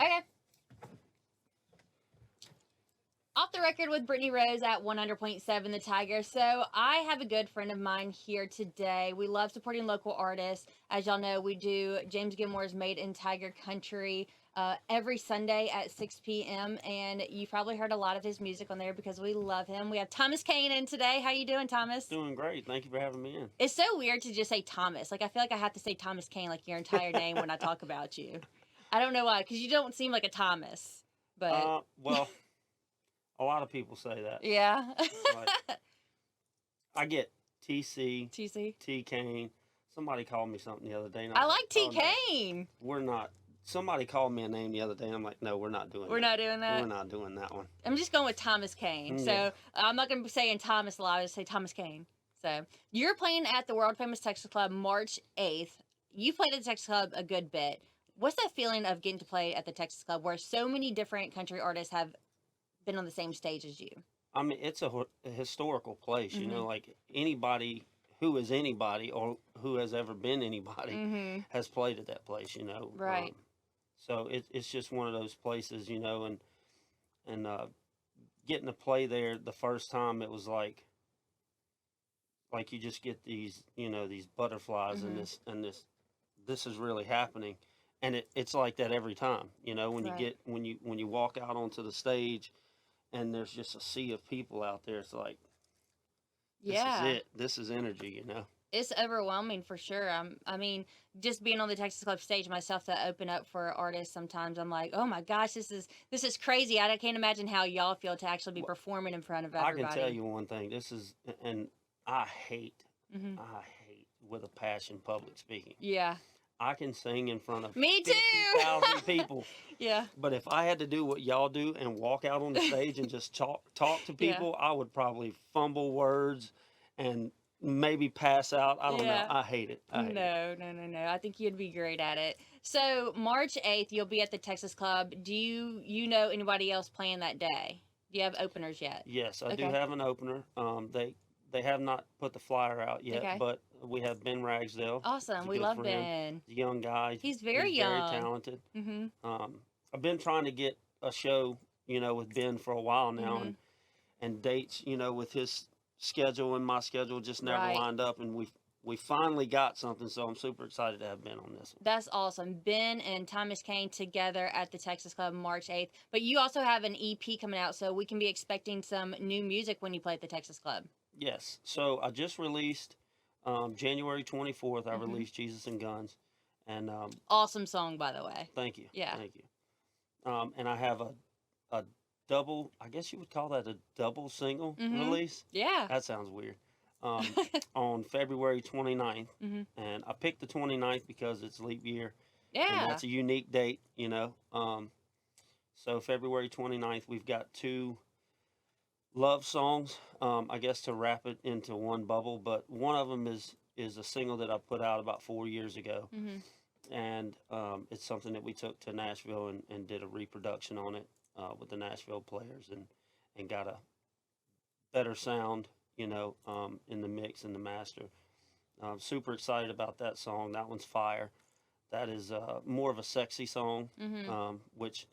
Okay. Off the record with Brittany Rose at 100.7 The Tiger. So I have a good friend of mine here today. We love supporting local artists. As y'all know, we do James Gilmore's Made in Tiger Country every Sunday at 6 p.m. And you've probably heard a lot of his music on there because we love him. We have Thomas Cain in today. How you doing, Thomas? Doing great. Thank you for having me in. It's so weird to just say Thomas. Like, I feel like I have to say Thomas Cain like your entire name when I talk about you. I don't know why, because you don't seem like a Thomas. But well, a lot of people say that. yeah. Like, I get TC, TC. T Cain. Somebody called me something the other day. And I was like T "Oh, no, Cain. we're not. Somebody called me a name the other day. And I'm like, no, we're not doing that. We're not doing that? We're not doing that one. I'm just going with Thomas Cain. Yeah. So I'm not going to be saying Thomas a lot. I just say Thomas Cain. So you're playing at the world famous Texas Club March 8th. You played at the Texas Club a good bit. What's that feeling of getting to play at the Texas Club where so many different country artists have been on the same stage as you? I mean, it's a historical place. You know, like anybody who is anybody or who has ever been anybody has played at that place. You know, Right. So it's just one of those places. You know, and getting to play there the first time, it was like you just get these, you know, these butterflies and this is really happening, and it's like that every time. You know, when Right. when you walk out onto the stage, and there's just a sea of people out there. It's like, this Yeah. is it. This is energy. You know. It's overwhelming for sure. I mean, just being on the Texas Club stage myself to open up for artists, sometimes I'm like, oh my gosh, this is crazy. I can't imagine how y'all feel to actually be performing in front of everybody. I can tell you one thing. This is, and I hate with a passion public speaking. Yeah. I can sing in front of Me too. 50,000 people. Yeah. But if I had to do what y'all do and walk out on the stage and just talk to people, I would probably fumble words and maybe pass out. I don't know. I hate it. No. I think you'd be great at it. So March 8th, you'll be at the Texas Club. Do you know anybody else playing that day? Do you have openers yet? Yes, I do have an opener. They have not put the flyer out yet, but we have Ben Ragsdale. Awesome. We love Ben. He's a young guy. He's very young. Very talented. I've been trying to get a show, you know, with Ben for a while now, and dates, you know, with his schedule and my schedule just never lined up, and we finally got something, so I'm super excited to have Ben on this one. That's awesome. Ben and Thomas Cain together at the Texas Club March 8th. But you also have an EP coming out, so we can be expecting some new music when you play at the Texas Club. Yes. So I just released January 24th, I released Jesus and Guns. And awesome song, by the way. Thank you. Yeah. Thank you. And I have a double, I guess you would call that a double single release. Yeah. That sounds weird. On February 29th. And I picked the 29th because it's leap year. Yeah. And that's a unique date, you know. So February 29th, we've got 2 love songs, I guess, to wrap it into one bubble. But one of them is a single that I put out about 4 years ago. And it's something that we took to Nashville and did a reproduction on it with the Nashville players and got a better sound, you know, in the mix and the master. I'm super excited about that song. That one's fire. That is more of a sexy song, which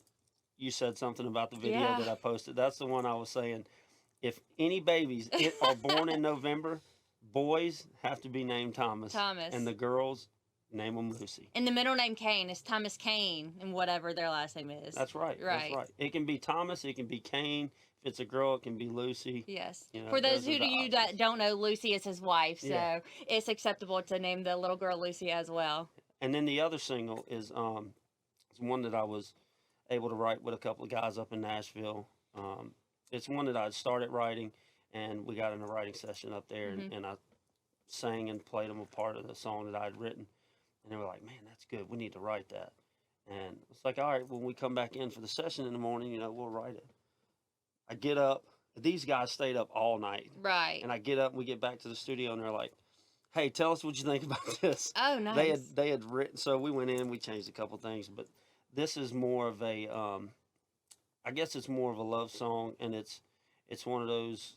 you said something about the video that I posted. That's the one I was saying. If any babies are born in November, boys have to be named Thomas. And the girls, name them Lucy. And the middle name Cain is Thomas Cain and whatever their last name is. That's right. That's right. It can be Thomas. It can be Cain. If it's a girl, it can be Lucy. Yes. You know, for those of you that don't know, Lucy is his wife. So it's acceptable to name the little girl Lucy as well. And then the other single is one that I was able to write with a couple of guys up in Nashville. It's one that I started writing, and we got in a writing session up there, and I sang and played them a part of the song that I'd written. And they were like, man, that's good. We need to write that. And it's like, all right, when we come back in for the session in the morning, you know, we'll write it. I get up. These guys stayed up all night. Right. And I get up, and we get back to the studio, and they're like, hey, tell us what you think about this. Oh, nice. They had written, so we went in, we changed a couple things, but this is more of a, I guess it's more of a love song, and it's one of those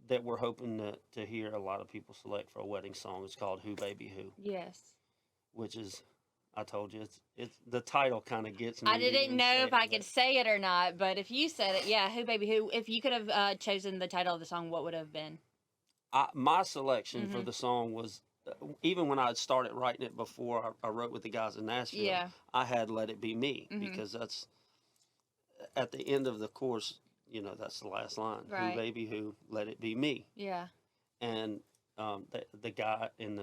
that we're hoping to hear a lot of people select for a wedding song. It's called Who Baby Who. Yes. Which is I told you it's the title kind of gets me. I to didn't even know say if it, I but could say it or not, but if you said it, yeah, Who Baby Who, if you could have chosen the title of the song, what would it have been? my selection for Mm-hmm. the song was even when I had started writing it before I wrote with the guys in Nashville. Yeah. I had "Let It Be Me" Mm-hmm. because that's at the end of the chorus. That's the last line. Who Right. baby who? Let it be me. Yeah. And the guy in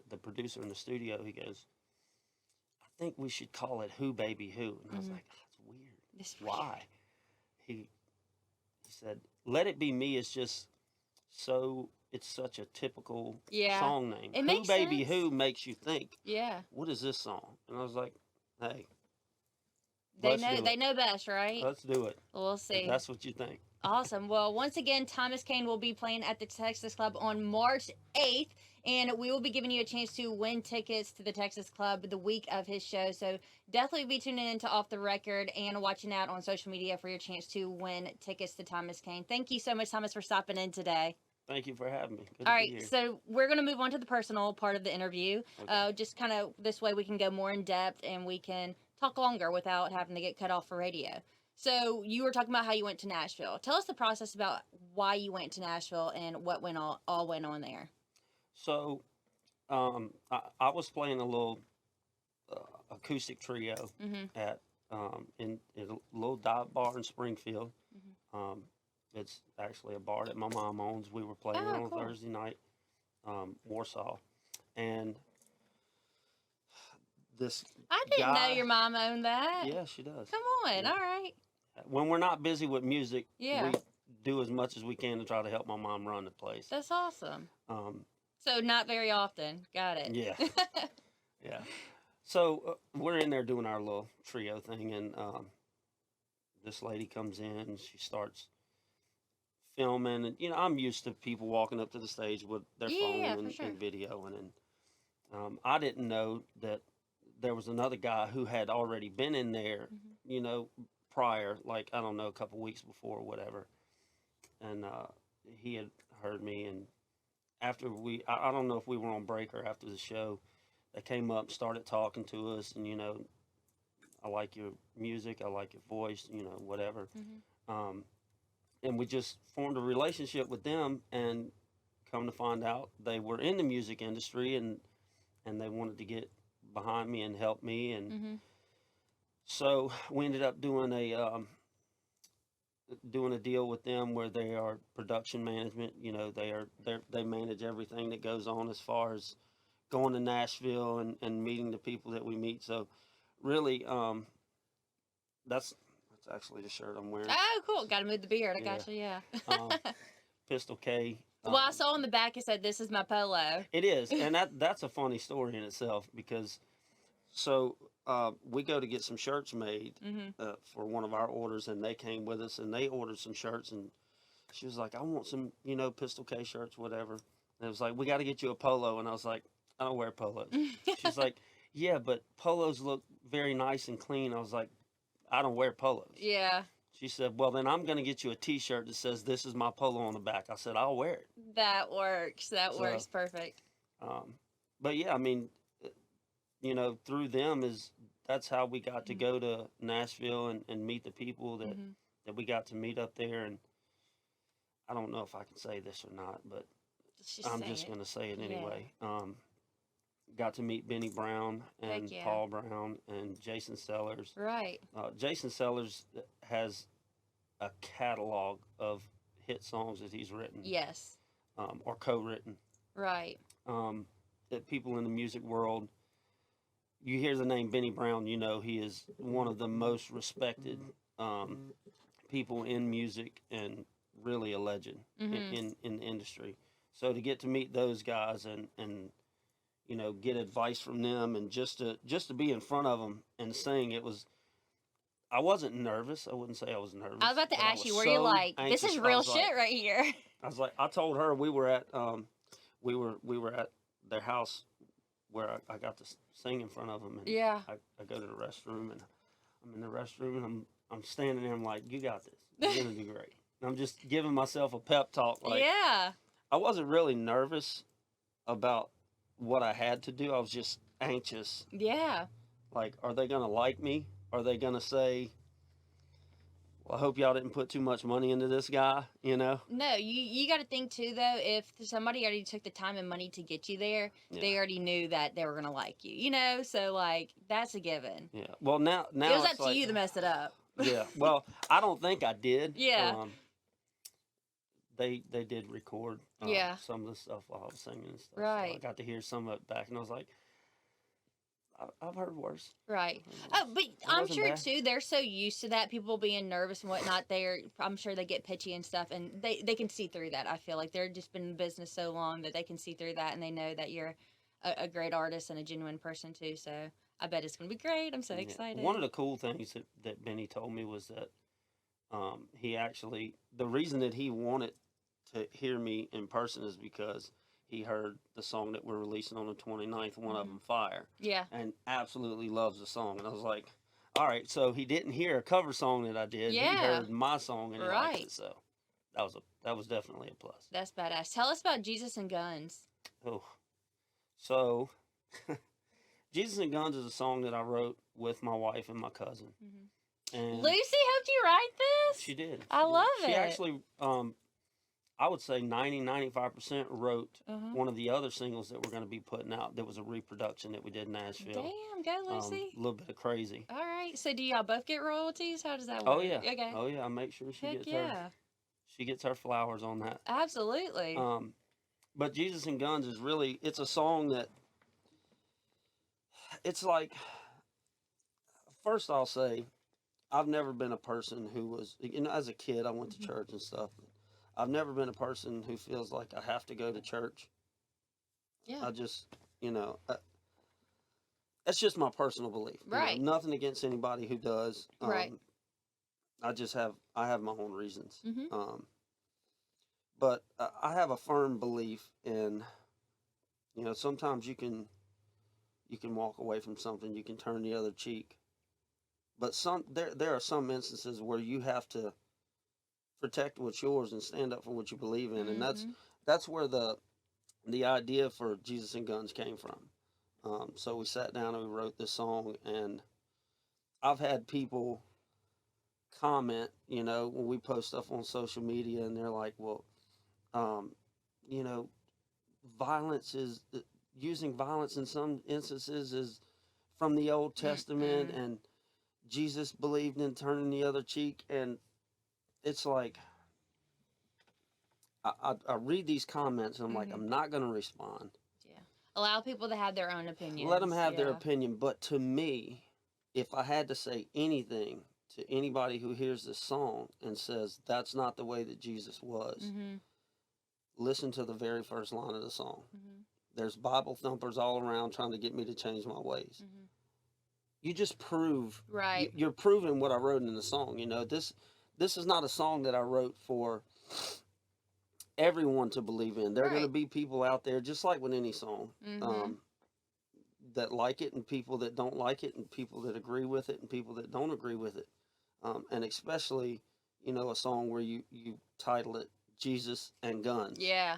the producer in the studio, he goes, I think we should call it Who Baby Who. And I was Mm-hmm. like, that's weird. It's weird. Why? He said, Let It Be Me is just it's such a typical Yeah. song name. It Who makes Baby sense. Who makes you think, Yeah. what is this song? And I was like, hey, They let's know do they it. know best, right? Let's do it. We'll If see. that's what you think. Awesome. Well, once again, Thomas Cain will be playing at the Texas Club on March 8th, and we will be giving you a chance to win tickets to the Texas Club the week of his show. So definitely be tuning in to Off the Record and watching out on social media for your chance to win tickets to Thomas Cain. Thank you so much, Thomas, for stopping in today. Thank you for having me. Good All to right, be here. so we're going to move on to the personal part of the interview. Okay. Just kind of this way we can go more in depth and we can talk longer without having to get cut off for radio. So you were talking about how you went to Nashville. Tell us the process about why you went to Nashville and what all went on there. So I was playing a little acoustic trio Mm-hmm. at in a little dive bar in Springfield. Mm-hmm. It's actually a bar that my mom owns. We were playing Oh, on cool. Thursday night, Warsaw, and this I didn't know guy. your mom owned that. Yeah, she does. Come on, Yeah. all right. When we're not busy with music, Yeah. we do as much as we can to try to help my mom run the place. That's awesome. Um, So not very often. Got it. yeah, yeah. So we're in there doing our little trio thing, and this lady comes in and she starts filming, and I'm used to people walking up to the stage with their phone Yeah, for and, sure. and video, and I didn't know that there was another guy who had already been in there, Mm-hmm. prior, like I don't know, a couple weeks before or whatever, and he had heard me, and after I don't know if we were on break or after the show, they came up, started talking to us, and I like your music, I like your voice, whatever. Mm-hmm. And we just formed a relationship with them, and come to find out they were in the music industry, and they wanted to get behind me and help me, and Mm-hmm. so we ended up doing a deal with them where they are production management. They manage everything that goes on as far as going to Nashville and meeting the people that we meet. So really, that's actually the shirt I'm wearing. Oh, cool. Got to move the beard. I Yeah. got you. Yeah. Um, Pistol K. Well, I saw on the back it said, "This is my polo." It is, and that's a funny story in itself because so we go to get some shirts made Mm-hmm. for one of our orders, and they came with us and they ordered some shirts, and she was like, I want some, Pistol K shirts, whatever. And it was like, we got to get you a polo, and I was like, I don't wear polos. She's like, yeah, but polos look very nice and clean. I was like, I don't wear polos. Yeah, She said, well, then I'm going to get you a T-shirt that says, this is my polo on the back. I said, I'll wear it. that works. That So, works perfect. But yeah, I mean, through them that's how we got to go to Nashville and meet the people Mm-hmm. that we got to meet up there. And I don't know if I can say this or not, but I'm just going to say it anyway. Got to meet Benny Brown and yeah. Paul Brown and Jason Sellers. Right. Jason Sellers has a catalog of hit songs that he's written. Yes. Or co-written. Right. That people in the music world, you hear the name Benny Brown, he is one of the most respected people in music and really a legend in the industry. So to get to meet those guys and get advice from them, and just to be in front of them and sing, I wasn't nervous. I wouldn't say I was nervous. I was about to ask you, were so you like, this anxious. is real I was shit like, right here? I was like, I told her we were at we were at their house where I got to sing in front of them, and Yeah. I go to the restroom, and I'm in the restroom, and I'm standing there. I'm like, you got this. You're gonna do great. And I'm just giving myself a pep talk. Like, Yeah. I wasn't really nervous about what I had to do. I was just anxious Yeah. Like, are they gonna like me? Are they gonna say, "Well, I hope y'all didn't put too much money into this guy"? You know? No, you got to think too though. If somebody already took the time and money to get you there, Yeah. they already knew that they were gonna like you. You know, so like that's a given. Yeah. Well, now It was it's up to like, you to mess it up. yeah. Well, I don't think I did. Yeah. They did record Yeah. some of the stuff while I was singing and stuff. So I Right. got to hear some of it back, and I was like, I've heard worse. Right. I've heard Oh, worse. but It I'm wasn't sure bad. too. They're so used to that, people being nervous and whatnot. I'm sure they get pitchy and stuff, and they can see through that. I feel like they're just been in business so long that they can see through that, and they know that you're a great artist and a genuine person too. So I bet it's gonna be great. I'm so Yeah. excited. One of the cool things that Benny told me was that he actually, the reason that he wanted to hear me in person is because he heard the song that we're releasing on the 29th, one of them, Fire, Yeah. and absolutely loves the song. And I was like, all right, so he didn't hear a cover song that I did. Yeah. He heard my song and he likes Right. it. So that was definitely a plus. That's badass. Tell us about Jesus and Guns. Oh, so Jesus and Guns is a song that I wrote with my wife and my cousin. And Lucy helped you write this? she did. I love it. She actually, I would say 95% wrote one of the other singles that we're going to be putting out. That was a reproduction that we did in Nashville. Damn, go Lucy. A little bit of Crazy. All right. So do y'all both get royalties? How does that work? Oh yeah. Okay. Oh yeah. I make sure she Heck gets yeah. she gets her flowers on that. Absolutely. But Jesus and Guns is really, it's a song that, it's like, first I'll say, I've never been a person who was, as a kid I went to church and stuff. I've never been a person who feels like I have to go to church. Yeah. I just, that's just my personal belief. Right. Nothing against anybody who does. Right. I have my own reasons. Mm-hmm. But I have a firm belief in, sometimes you can walk away from something, you can turn the other cheek. But there are some instances where you have to protect what's yours and stand up for what you believe in, and that's where the idea for Jesus and Guns came from. So we sat down and we wrote this song, and I've had people comment, when we post stuff on social media, and they're like, well, using violence in some instances is from the Old Testament, and Jesus believed in turning the other cheek. And it's like, I read these comments and I'm like, I'm not going to respond. Yeah. Allow people to have their own opinions. Let them have their opinion. But to me, if I had to say anything to anybody who hears this song and says that's not the way that Jesus was, listen to the very first line of the song. There's Bible thumpers all around trying to get me to change my ways. You just prove, right? You're proving what I wrote in the song. This is not a song that I wrote for everyone to believe in. There are going to be people out there, just like with any song, that like it and people that don't like it, and people that agree with it and people that don't agree with it. And especially, a song where you title it Jesus and Guns. Yeah.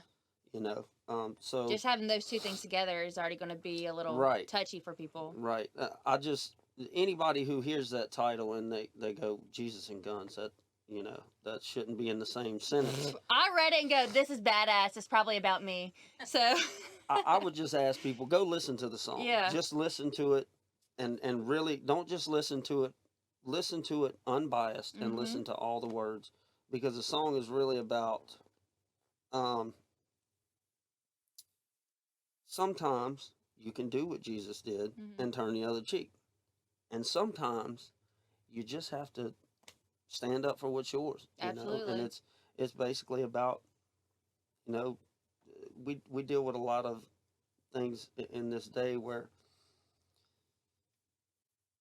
So just having those two things together is already going to be a little touchy for people. Right. Anybody who hears that title and they go Jesus and Guns, that shouldn't be in the same sentence. I read it and go, this is badass. It's probably about me. So I would just ask people, go listen to the song. Yeah. Just listen to it, and really don't just listen to it. Listen to it unbiased and listen to all the words, because the song is really about sometimes you can do what Jesus did and turn the other cheek. And sometimes you just have to stand up for what's yours. Absolutely. And it's basically about, we deal with a lot of things in this day where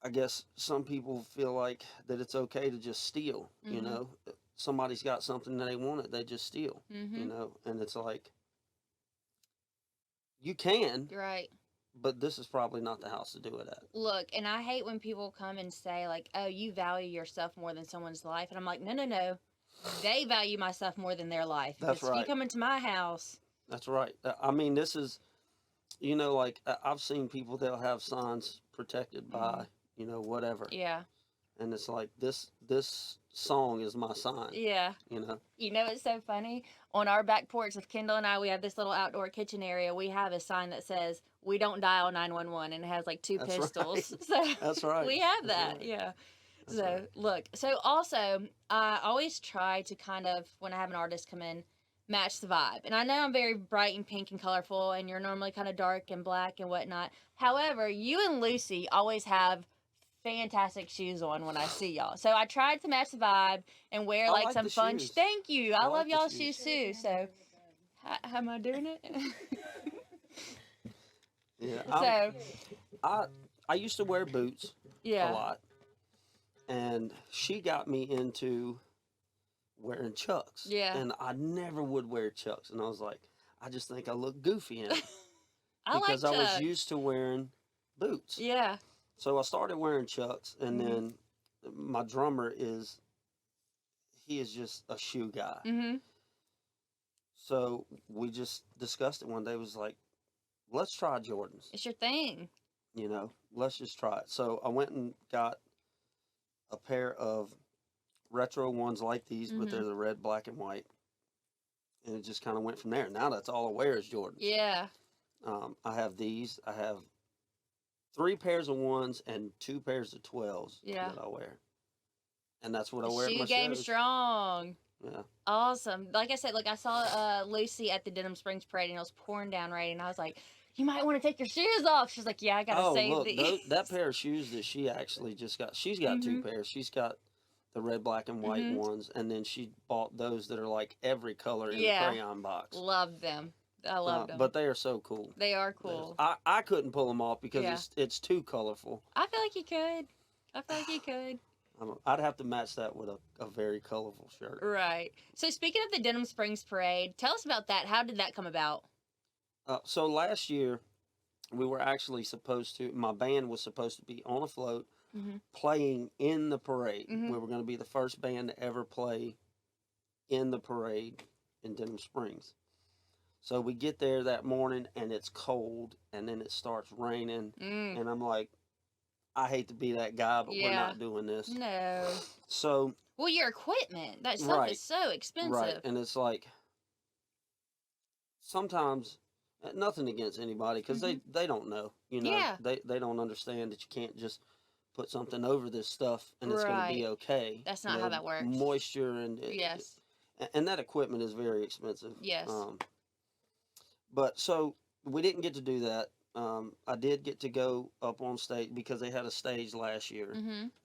I guess some people feel like that it's okay to just steal, somebody's got something that they wanted, they just steal, and it's like, you can, right, but this is probably not the house to do it at. Look, and I hate when people come and say like, oh, you value yourself more than someone's life, and I'm like, no, they value my stuff more than their life. That's right. If you come into my house. That's right. I mean, this is, like, I've seen people, they'll have signs protected by, you know, whatever. Yeah. And it's like this song is my sign. Yeah. You know. You know, it's so funny. On our back porch with Kendall and I, we have this little outdoor kitchen area. We have a sign that says, "We don't dial 911," and it has like two That's pistols. right. So That's right. we have That's that. right. Yeah. That's So right. look. So also, I always try to kind of, when I have an artist come in, match the vibe. And I know I'm very bright and pink and colorful, and you're normally kind of dark and black and whatnot. However, you and Lucy always have fantastic shoes on when I see y'all. So I tried to match the vibe and wear I like like some the fun. shoes. Thank you. I I love like the y'all's shoes. shoes too. So how am I doing it? Yeah. So I used to wear boots a yeah. lot, and she got me into wearing Chucks. Yeah. And I never would wear Chucks, and I was like, I just think I look goofy in them I like because I was Chucks. used to wearing boots. Yeah. So I started wearing Chucks, and Mhm. then my drummer he is just a shoe guy. Mhm. So we just discussed it one day. It was like, let's try Jordans. It's your thing. You know, let's just try it. So I went and got a pair of retro ones like these, but they're the red, black, and white. And it just kind of went from there. Now that's all I wear is Jordans. Yeah. I have these. I have 3 pairs of ones and 2 pairs of 12s Yeah. that I wear. And that's what I The wear at shoe my game shows. strong. Yeah. Awesome. Like I said, like I saw Lucy at the Denham Springs Parade and it was pouring down rain, and I was like, "You might want to take your shoes off." She's like, "Yeah, I gotta Oh, save look, these." that pair of shoes that she actually just got, she's got 2 pairs. She's got the red, black, and white ones, and then she bought those that are like every color in the crayon box. Love them. I love them. But they are so cool. They are cool. I couldn't pull them off because it's too colorful. I feel like you could. I feel like you could. I'd have to match that with a very colorful shirt. Right. So speaking of the Denham Springs Parade, tell us about that. How did that come about? So last year, we were actually my band was supposed to be on a float playing in the parade. We were going to be the first band to ever play in the parade in Denham Springs. So we get there that morning and it's cold, and then it starts raining, and I'm like, I hate to be that guy, but we're not doing this. No. So. Well, your equipment, that stuff is so expensive. Right, and it's like, sometimes, nothing against anybody, because they don't know, you know. Yeah. They don't understand that you can't just put something over this stuff and it's going to be okay. That's not how that works. Moisture and yes. And that equipment is very expensive. Yes. But so we didn't get to do that. I did get to go up on stage because they had a stage last year.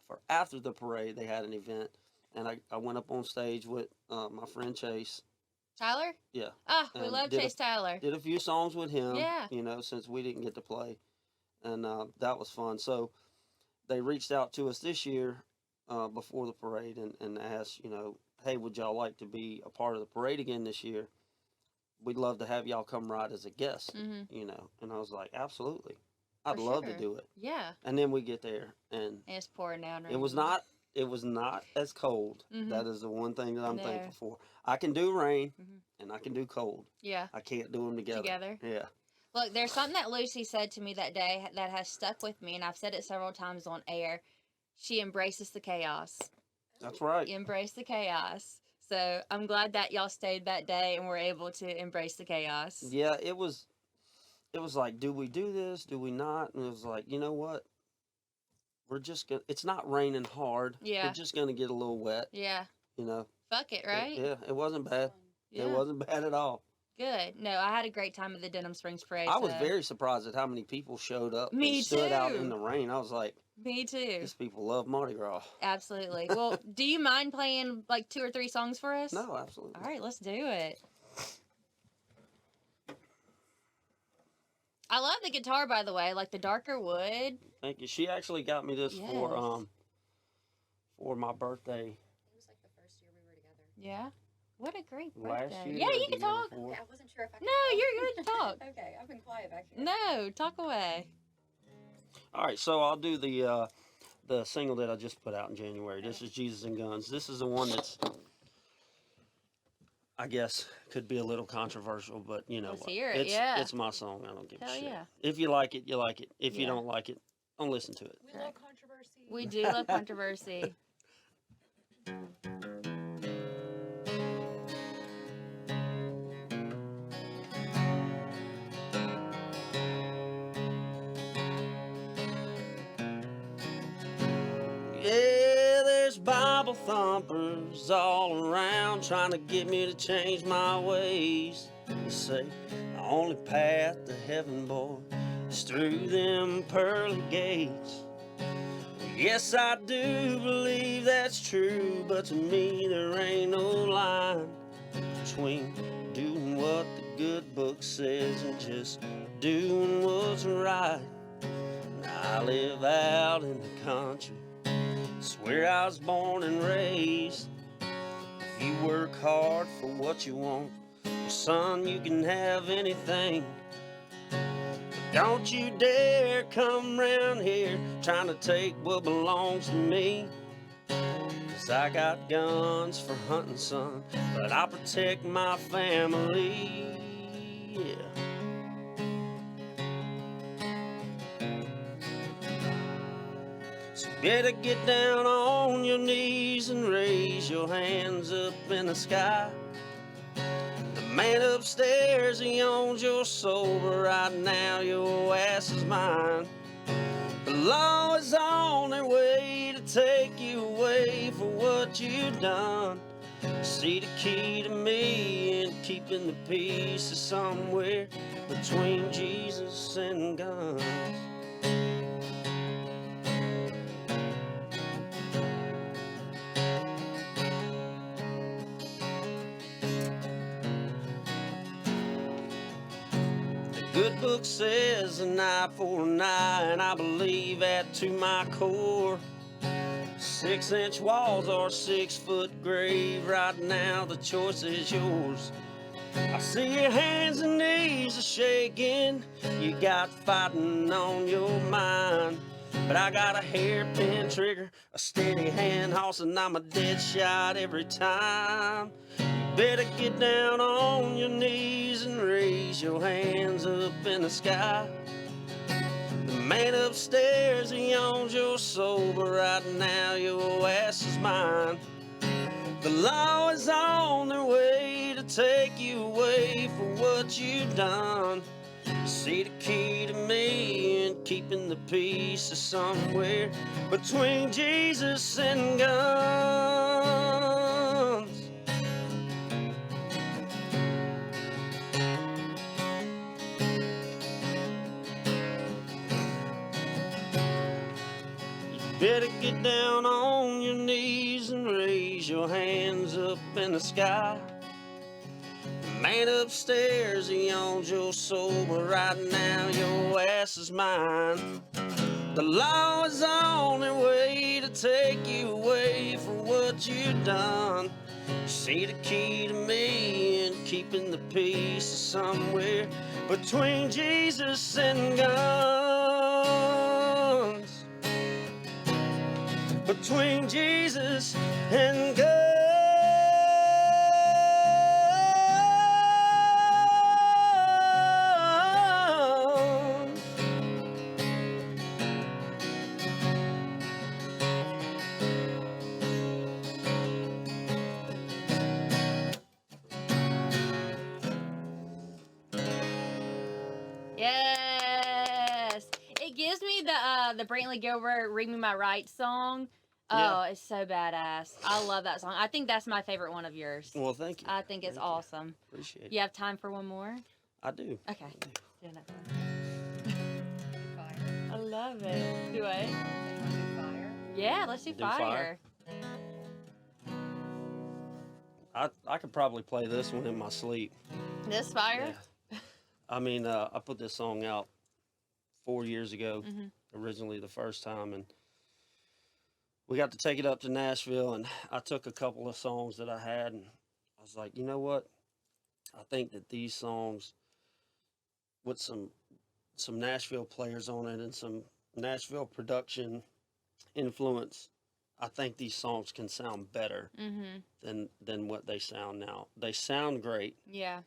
For after the parade, they had an event, and I went up on stage with my friend Chase. Tyler? Yeah. Ah, we love Chase Tyler. Did a few songs with him. Yeah. You know, since we didn't get to play, and that was fun. So they reached out to us this year before the parade and asked, you know, hey, would y'all like to be a part of the parade again this year? We'd love to have y'all come ride as a guest, you know. And I was like, absolutely. I'd love to do it. Yeah. And then we get there, and it's pouring down. It was not as cold. That is the one thing that I'm thankful for. I can do rain, and I can do cold. Yeah. I can't do them together. Yeah. Look, there's something that Lucy said to me that day that has stuck with me, and I've said it several times on air. She embraces the chaos. That's right. You embrace the chaos. So I'm glad that y'all stayed that day and were able to embrace the chaos. Yeah, it was like, do we do this? Do we not? And it was like, you know what? We're just going to, it's not raining hard. Yeah. We're just going to get a little wet. Yeah. You know? Fuck it, right? It wasn't bad. Yeah. It wasn't bad at all. Good. No, I had a great time at the Denham Springs Parade. I was very surprised at how many people showed up Me and stood too. out in the rain. I was like, me too. These people love Mardi Gras. Absolutely. Well, do you mind playing like 2 or 3 songs for us? No, absolutely. All right, let's do it. I love the guitar, by the way, like the darker wood. Thank you. She actually got me this for my birthday. It was like the first year we were together. Yeah. What a great Last birthday. year Yeah, or you the can year talk. before? Okay, I wasn't sure if I could No, talk. you're good to talk. Okay, I've been quiet back here. No, talk away. All right, so I'll do the single that I just put out in January. This is Jesus and Guns. This is the one that's, I guess, could be a little controversial, but you know Let's what? hear it, It's my song. I don't give a Hell shit. yeah. If you like it, you like it. If you Yeah. don't like it, Don't listen to it. We love controversy. We do love controversy. Yeah, there's Bible thumpers all around trying to get me to change my ways. They say the only path to heaven, boy, is through them pearly gates. Yes, I do believe that's true, but to me there ain't no line between doing what the good book says and just doing what's right. I live out in the country, it's where I was born and raised. If you work hard for what you want, well, son, you can have anything. But don't you dare come round here trying to take what belongs to me. 'Cause I got guns for hunting, son, but I protect my family. Yeah. So better get down on your knees and raise your hands up in the sky. The man upstairs, he owns your soul, but right now your ass is mine. The law is on their way to take you away for what you've done. See, the key to me and keeping the peace is somewhere between Jesus and guns. Good book says an eye for an eye, and I believe that to my core. 6-inch walls or 6-foot grave, right now the choice is yours. I see your hands and knees are shaking, you got fighting on your mind. But I got a hairpin trigger, a steady hand hoss, and I'm a dead shot every time. Better get down on your knees and raise your hands up in the sky. The man upstairs, he owns your soul, but right now your ass is mine. The law is on their way to take you away for what you've done. See, the key to me and keeping the peace is somewhere between Jesus and guns. Better get down on your knees and raise your hands up in the sky. The man upstairs, he owns your soul, but right now your ass is mine. The law is on their way to take you away for what you've done. See, the key to me and keeping the peace is somewhere between Jesus and guns. Between Jesus and guns. Yes. It gives me the Brantley Gilbert "Read Me My Rights" song. Oh, Yeah. it's so badass. I love that song. I think that's my favorite one of yours. Well, thank you. I think it's Thank you. awesome. Appreciate it. You have time for one more? I do. Okay. I do. Doing it. Fire. I love it. Do I? Fire. Yeah, let's do, Do Fire. I could probably play this one in my sleep. This fire? Yeah. I mean, I put this song out 4 years ago, Mm-hmm. originally the first time, and we got to take it up to Nashville, and I took a couple of songs that I had, and I was like, you know what? I think that these songs, with some Nashville players on it and some Nashville production influence, I think these songs can sound better Mm-hmm. than what they sound now. They sound great, Yeah.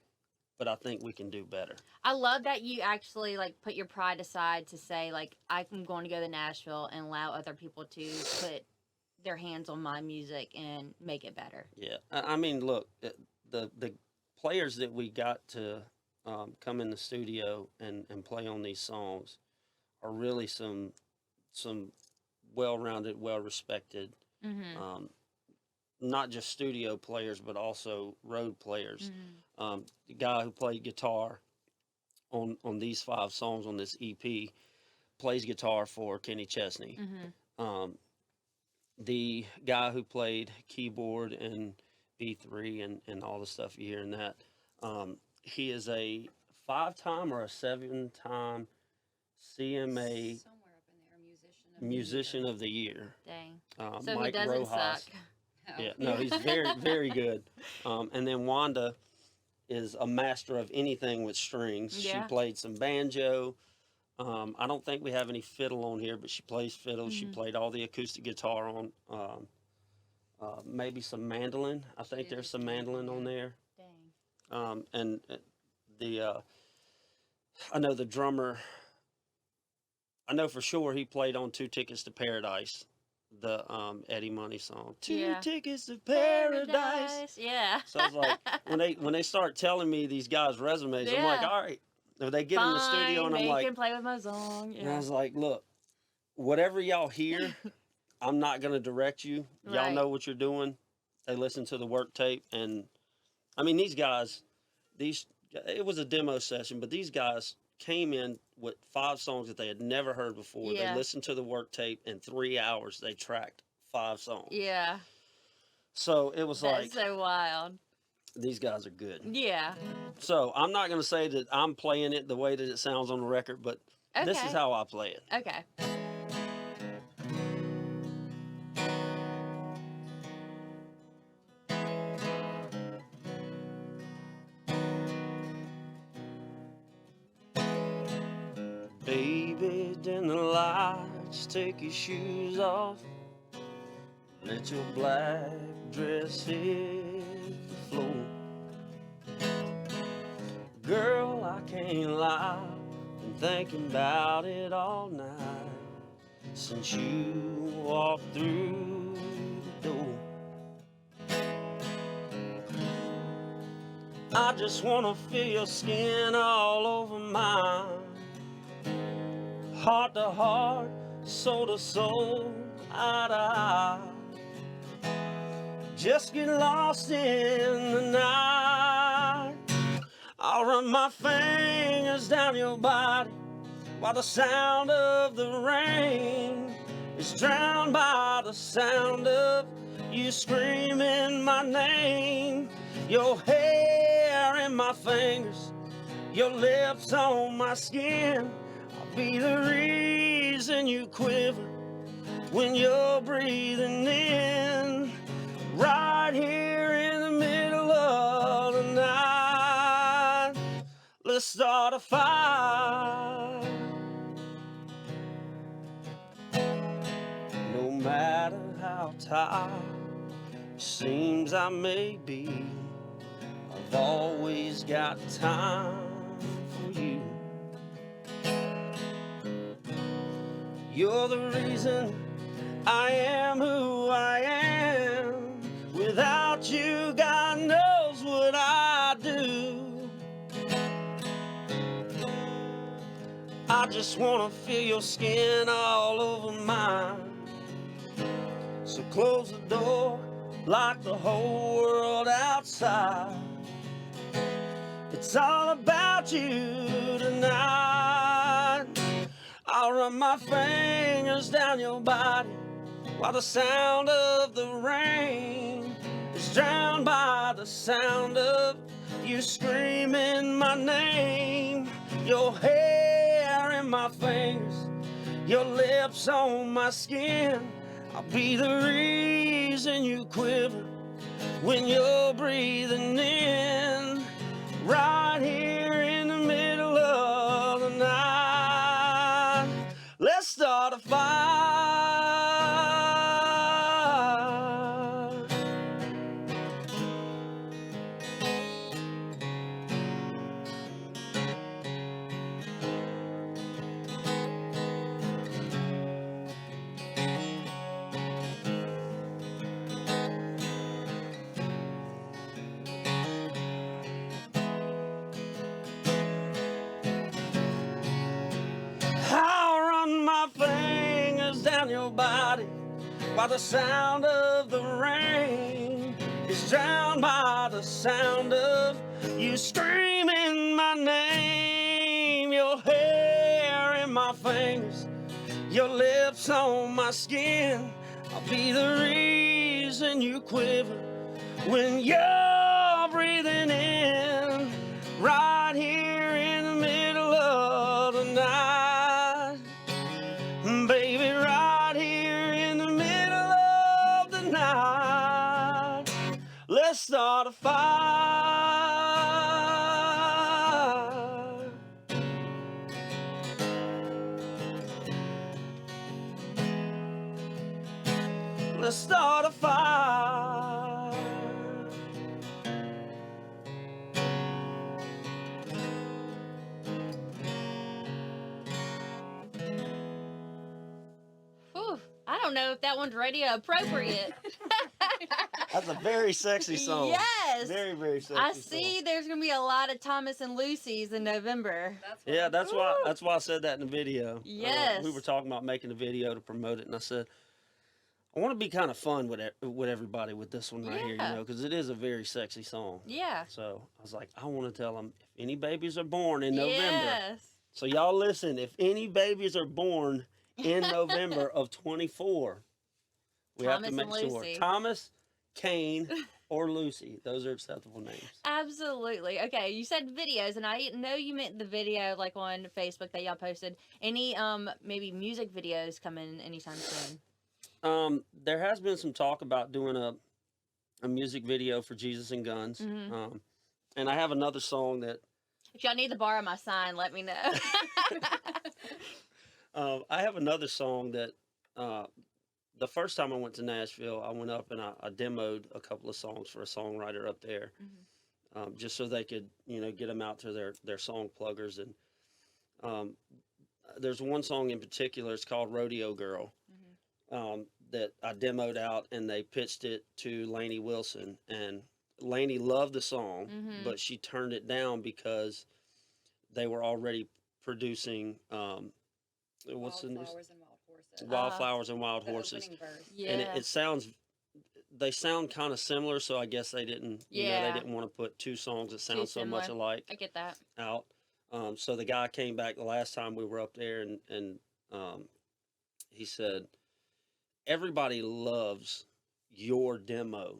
but I think we can do better. I love that you actually like put your pride aside to say like I'm going to go to Nashville and allow other people to put their hands on my music and make it better. Yeah, I mean, look, the players that we got to come in the studio and play on these songs are really some well-rounded, well-respected, Mm-hmm. not just studio players but also road players. Mm-hmm. The guy who played guitar on these 5 songs on this EP plays guitar for Kenny Chesney. Mm-hmm. The guy who played keyboard and B3 and all the stuff you hear in that, he is a 5-time or a 7-time CMA Somewhere up in there, musician musician of the year. Dang. So Mike he doesn't Rojas. suck. Oh. Yeah, no, he's very, very good. And then Wanda is a master of anything with strings. Yeah. She played some banjo. I don't think we have any fiddle on here, but she plays fiddle. She Mhm. played all the acoustic guitar on. Maybe some mandolin. I think did there's a some mandolin on there. Dang. And the I know the drummer. I know for sure he played on 2 Tickets to Paradise, the Eddie Money song. Two Yeah. Tickets to Paradise. Yeah. So I was like, when they start telling me these guys' resumes, I'm like, Yeah. all right. Or they get in the studio and I'm Fine, like, they can play with my song. and I Yeah. was like, look, whatever y'all hear, I'm not gonna direct you. Y'all Right. know what you're doing. They listen to the work tape, and I mean these guys, it was a demo session, but these guys came in with 5 songs that they had never heard before. Yeah. They listened to the work tape in 3 hours. They tracked 5 songs. Yeah. So it was That's like so wild. these guys are good. Yeah. So I'm not gonna say that I'm playing it the way that it sounds on the record, but Okay. this is how I play it. Okay. Baby, dim the lights, take your shoes off. Let your black dress hit the floor. Girl, I can't lie, been thinking about it all night since you walked through the door. I just wanna feel your skin all over mine. Heart to heart, soul to soul, eye to eye. Just get lost in the night. I'll run my fingers down your body while the sound of the rain is drowned by the sound of you screaming my name. Your hair in my fingers, your lips on my skin. I'll be the reason you quiver when you're breathing in. Right here in the middle of the night, let's start a fire. No matter how tired it seems I may be, I've always got time for you. You're the reason I am who I am. Without you, God knows what I do. I just wanna feel your skin all over mine. So close the door, lock the whole world outside. It's all about you tonight. I'll run my fingers down your body while the sound of the rain is drowned by the sound of you screaming my name. Your hair in my fingers, your lips on my skin. I'll be the reason you quiver when you're breathing in. Right here in the middle of the night, let's start a fire. while the sound of the rain is drowned by the sound of you screaming my name. Your hair in my fingers, your lips on my skin. I'll be the reason you quiver when you're breathing in, right here in the middle of the night. Baby, right here in the middle of the night. Let's start a fire. Let's start a fire. Whew, I don't know if that one's radio appropriate. That's a very sexy song. Yes. Very, very sexy I song. see there's going to be a lot of Thomas and Lucy's in November. That's what Yeah, I'm- that's why I said that in the video. Yes. We were talking about making a video to promote it, and I said I want to be kind of fun with everybody with this one right here, Yeah. you know, because it is a very sexy song. Yeah. So I was like, I want to tell them if any babies are born in November. Yes. So y'all listen, if any babies are born in November of 24, we have to Thomas make and sure Lucy. Thomas, Cain, or Lucy. Those are acceptable names. Absolutely. Okay, you said videos, and I know you meant the video like on Facebook that y'all posted. Any maybe music videos coming anytime soon? There has been some talk about doing a music video for Jesus and Guns. Mhm. And I have another song that If y'all need to borrow my sign, let me know. I have another song that the first time I went to Nashville, I went up and I demoed a couple of songs for a songwriter up there, just so they could, you know, get them out to their song pluggers. And there's one song in particular. It's called "Rodeo Girl." That I demoed out, and they pitched it to Lainey Wilson, and Lainey loved the song, but she turned it down because they were already producing what's the news? Wildflowers and Wild Horses. Wildflowers and Wild The Horses, opening verse. Yeah. and it sounds. They sound kind of similar, so I guess they didn't. You know, Yeah. they didn't want to put two songs that sound Too so much similar. alike I get that. out. So the guy came back the last time we were up there, and he said, everybody loves your demo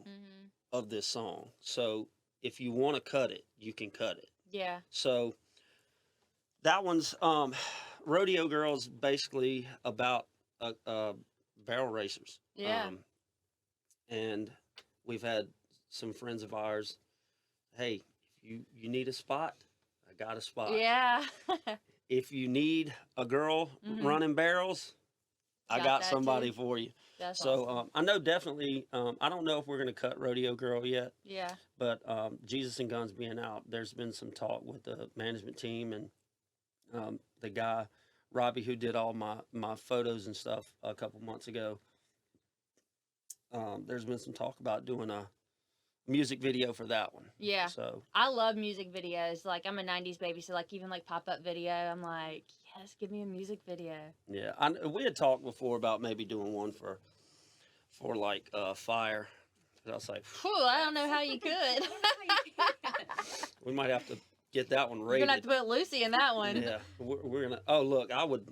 of this song. So if you want to cut it, you can cut it. Yeah. So that one's Rodeo Girl's basically about barrel racers. Yeah. And we've had some friends of ours, hey, if you need a spot, I got a spot. Yeah. If you need a girl running barrels, I Got got that somebody too. for you. That's So awesome. I know definitely, I don't know if we're going to cut Rodeo Girl yet, Yeah. but Jesus and Guns being out, there's been some talk with the management team and the guy, Robbie, who did all my photos and stuff a couple months ago. There's been some talk about doing a music video for that one. Yeah. So I love music videos. Like, I'm a 90s baby, so like even like pop-up video, I'm like, yes, give me a music video. yeah, we had talked before about maybe doing one for like fire. But I was like, Whew, I don't know how you could. we might have to get that one You're rated. gonna have to put Lucy in that one. Yeah, we're gonna. Oh, look, I would.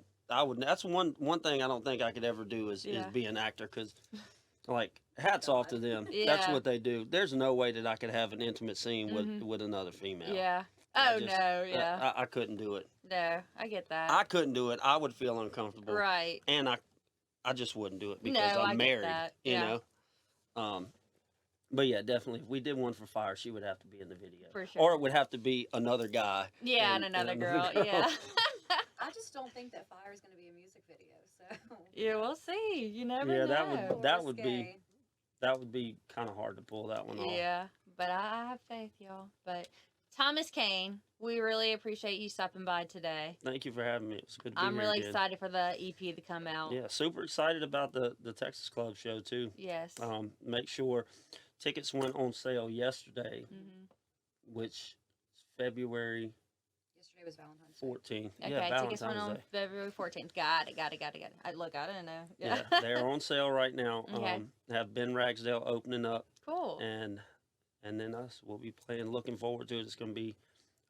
That's one thing I don't think I could ever do is Yeah. be an actor, because, like, hats off to them. That's Yeah. what they do. There's no way that I could have an intimate scene with another female. Yeah. I Oh just- no, yeah. I couldn't do it. No, I get that. I couldn't do it. I would feel uncomfortable. Right. And I just wouldn't do it because No, I I'm get married. that. You Yeah. know. But yeah, definitely. If we did one for fire, she would have to be in the video. For sure. Or it would have to be another guy. Yeah, and another girl. Yeah. I just don't think that Fire is going to be a music video. So Yeah, we'll see. You never Yeah, know. that would be Risque. that would be kind of hard to pull that one off. Yeah, but I have faith, y'all. But Thomas Cain, we really appreciate you stopping by today. Thank you for having me. It was good to be I'm here really again. excited for the EP to come out. Yeah, super excited about the Texas Club show too. Yes. Make sure tickets went on sale yesterday, Mhm. which is February. Yesterday It was Valentine's Day. 14. Okay, Yeah, tickets went Valentine's on Day. February 14th. Got it. Look, I didn't know. Yeah, they're on sale right now. Okay. Have Ben Ragsdale opening up, Cool. and then us. We'll be playing. Looking forward to it. It's going to be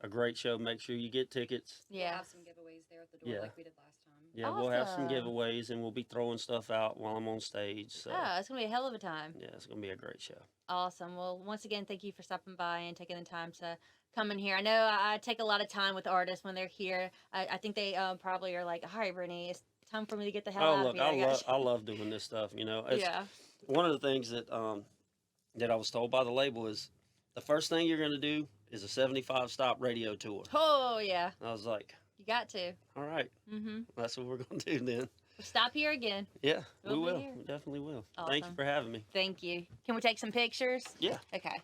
a great show. Make sure you get tickets. We'll Yeah. have some giveaways there at the door Yeah. like we did last time. Yeah, we'll have some Awesome. giveaways, and we'll be throwing stuff out while I'm on stage. So Oh, it's going to be a hell of a time. yeah, it's going to be a great show. Awesome. Well, once again, thank you for stopping by and taking the time to come in here. I know I take a lot of time with artists when they're here. I think they probably are like, all right, Brittany, it's time for me to get the hell Oh, out look, of here. I love doing this stuff. You know, it's Yeah. one of the things that that I was told by the label is the first thing you're going to do is a 75 stop radio tour. Oh, yeah. I was like, You got to. all right, Mm-hmm. that's what we're going to do then. Stop here again. Yeah, We'll we be will. here. We definitely will. Thank you Awesome. for having me. Thank you. Can we take some pictures? Yeah. Okay.